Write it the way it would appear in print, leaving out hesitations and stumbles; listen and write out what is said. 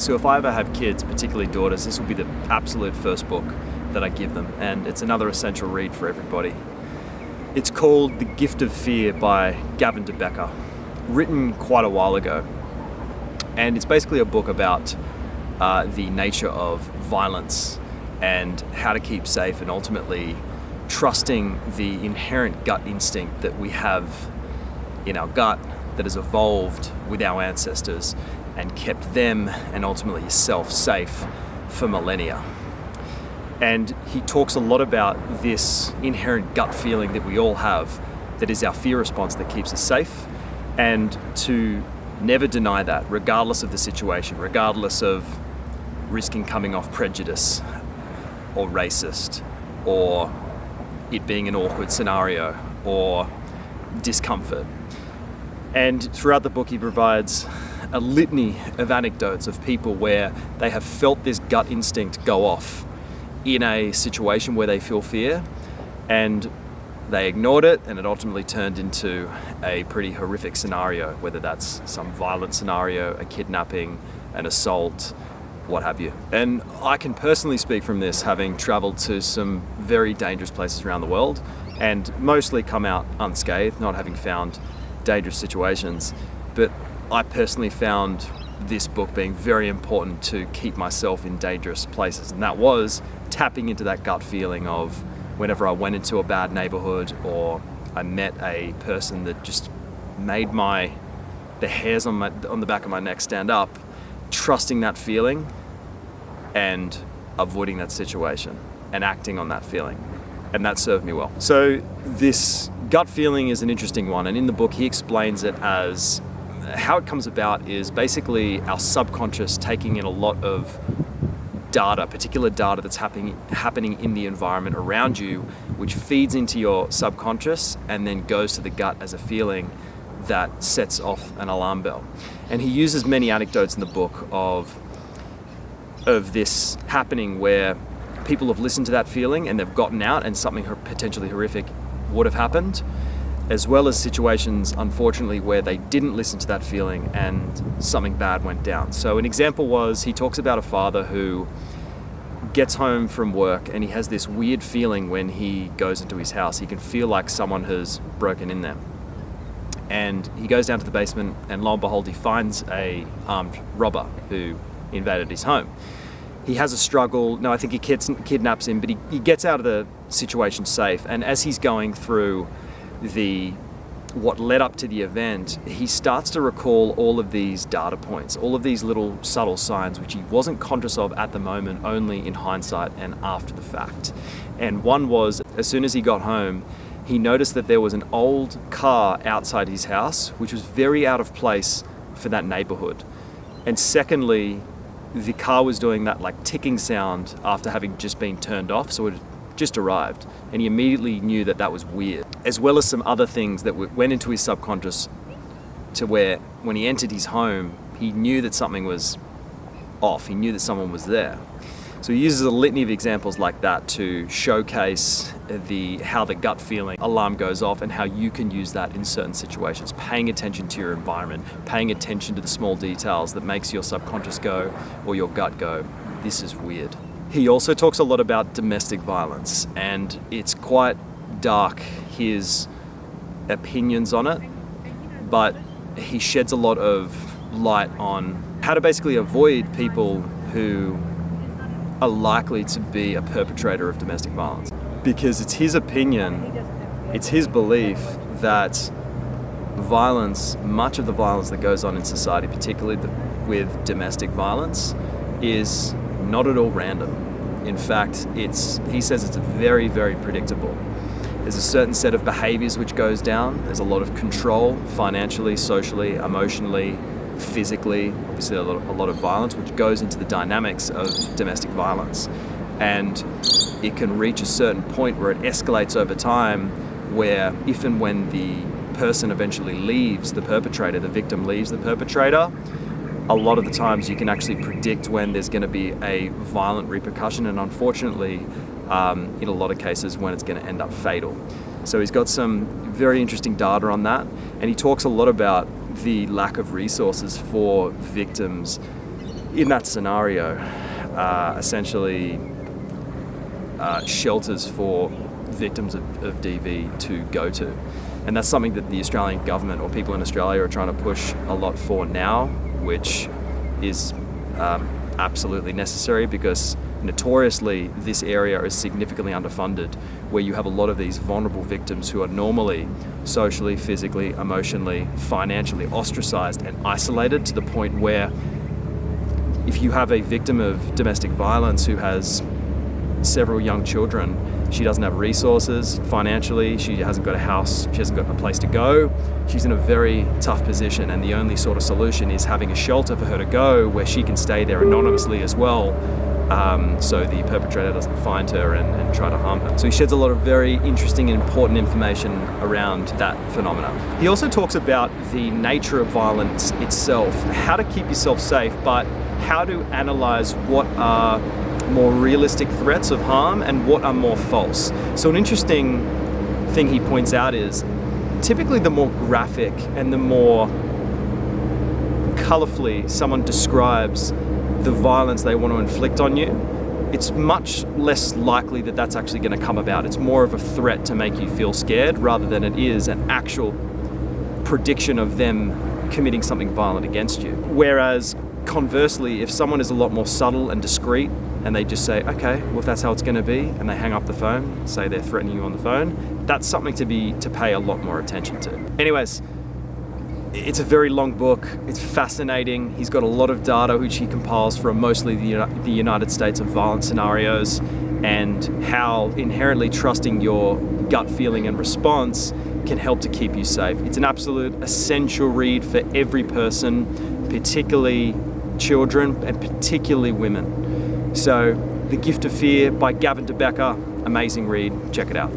So if I ever have kids, particularly daughters, this will be the absolute first book that I give them, and it's another essential read for everybody. It's called The Gift of Fear by Gavin de Becker, written quite a while ago. And it's basically a book about the nature of violence and how to keep safe, and ultimately trusting the inherent gut instinct that we have in our gut that has evolved with our ancestors and kept them and ultimately yourself safe for millennia. And he talks a lot about this inherent gut feeling that we all have, that is our fear response that keeps us safe, and to never deny that, regardless of the situation, regardless of risking coming off prejudice or racist, or it being an awkward scenario or discomfort. And throughout the book he provides a litany of anecdotes of people where they have felt this gut instinct go off in a situation where they feel fear, and they ignored it, and it ultimately turned into a pretty horrific scenario, whether that's some violent scenario, a kidnapping, an assault, what have you. And I can personally speak from this, having traveled to some very dangerous places around the world and mostly come out unscathed, not having found dangerous situations. But I personally found this book being very important to keep myself in dangerous places, and that was tapping into that gut feeling of whenever I went into a bad neighborhood or I met a person that just made the hairs on the back of my neck stand up, trusting that feeling and avoiding that situation and acting on that feeling. And that served me well. So this gut feeling is an interesting one, and in the book he explains it as how it comes about is basically our subconscious taking in a lot of data, particular data that's happening in the environment around you, which feeds into your subconscious and then goes to the gut as a feeling that sets off an alarm bell. And he uses many anecdotes in the book of this happening where people have listened to that feeling and they've gotten out and something potentially horrific would have happened, as well as situations, unfortunately, where they didn't listen to that feeling and something bad went down. So an example was, he talks about a father who gets home from work and he has this weird feeling when he goes into his house. He can feel like someone has broken in there. And he goes down to the basement, and lo and behold, he finds a armed robber who invaded his home. He has a struggle. No, I think he kidnaps him, but he gets out of the situation safe. And as he's going through what led up to the event, he starts to recall all of these data points, all of these little subtle signs which he wasn't conscious of at the moment, only in hindsight and after the fact. And one was, as soon as he got home, he noticed that there was an old car outside his house, which was very out of place for that neighborhood. And secondly, the car was doing that like ticking sound after having just been turned off, so it had just arrived, and he immediately knew that that was weird, as well as some other things that went into his subconscious to where when he entered his home, he knew that something was off, he knew that someone was there. So he uses a litany of examples like that to showcase how the gut feeling alarm goes off and how you can use that in certain situations, paying attention to your environment, paying attention to the small details that makes your subconscious go, or your gut go, this is weird. He also talks a lot about domestic violence, and it's quite dark, his opinions on it, but he sheds a lot of light on how to basically avoid people who are likely to be a perpetrator of domestic violence. Because it's his opinion, it's his belief that violence, much of the violence that goes on in society, particularly with domestic violence, is not at all random. In fact, he says it's very, very predictable. There's a certain set of behaviors which goes down. There's a lot of control, financially, socially, emotionally, physically, obviously a lot of violence, which goes into the dynamics of domestic violence. And it can reach a certain point where it escalates over time, where if and when the person eventually leaves the perpetrator, the victim leaves the perpetrator, a lot of the times you can actually predict when there's going to be a violent repercussion, and unfortunately, in a lot of cases, when it's going to end up fatal. So he's got some very interesting data on that, and he talks a lot about the lack of resources for victims in that scenario, essentially shelters for victims of DV to go to. And that's something that the Australian government or people in Australia are trying to push a lot for now, which is absolutely necessary, because notoriously this area is significantly underfunded, where you have a lot of these vulnerable victims who are normally socially, physically, emotionally, financially ostracized and isolated, to the point where if you have a victim of domestic violence who has several young children, she doesn't have resources financially, she hasn't got a house, she hasn't got a place to go, she's in a very tough position, and the only sort of solution is having a shelter for her to go where she can stay there anonymously as well, so the perpetrator doesn't find her and try to harm her. So he sheds a lot of very interesting and important information around that phenomena. He also talks about the nature of violence itself, how to keep yourself safe, but how to analyze what are more realistic threats of harm and what are more false. So an interesting thing he points out is typically the more graphic and the more colorfully someone describes the violence they want to inflict on you, it's much less likely that that's actually going to come about. It's more of a threat to make you feel scared rather than it is an actual prediction of them committing something violent against you. Whereas conversely, if someone is a lot more subtle and discreet and they just say, okay, well, if that's how it's going to be, and they hang up the phone, say they're threatening you on the phone, that's something to pay a lot more attention to. Anyways, it's a very long book. It's fascinating. He's got a lot of data which he compiles from mostly the United States of violent scenarios, and how inherently trusting your gut feeling and response can help to keep you safe. It's an absolute essential read for every person, particularly children and particularly women. So, The Gift of Fear by Gavin de Becker, amazing read. Check it out.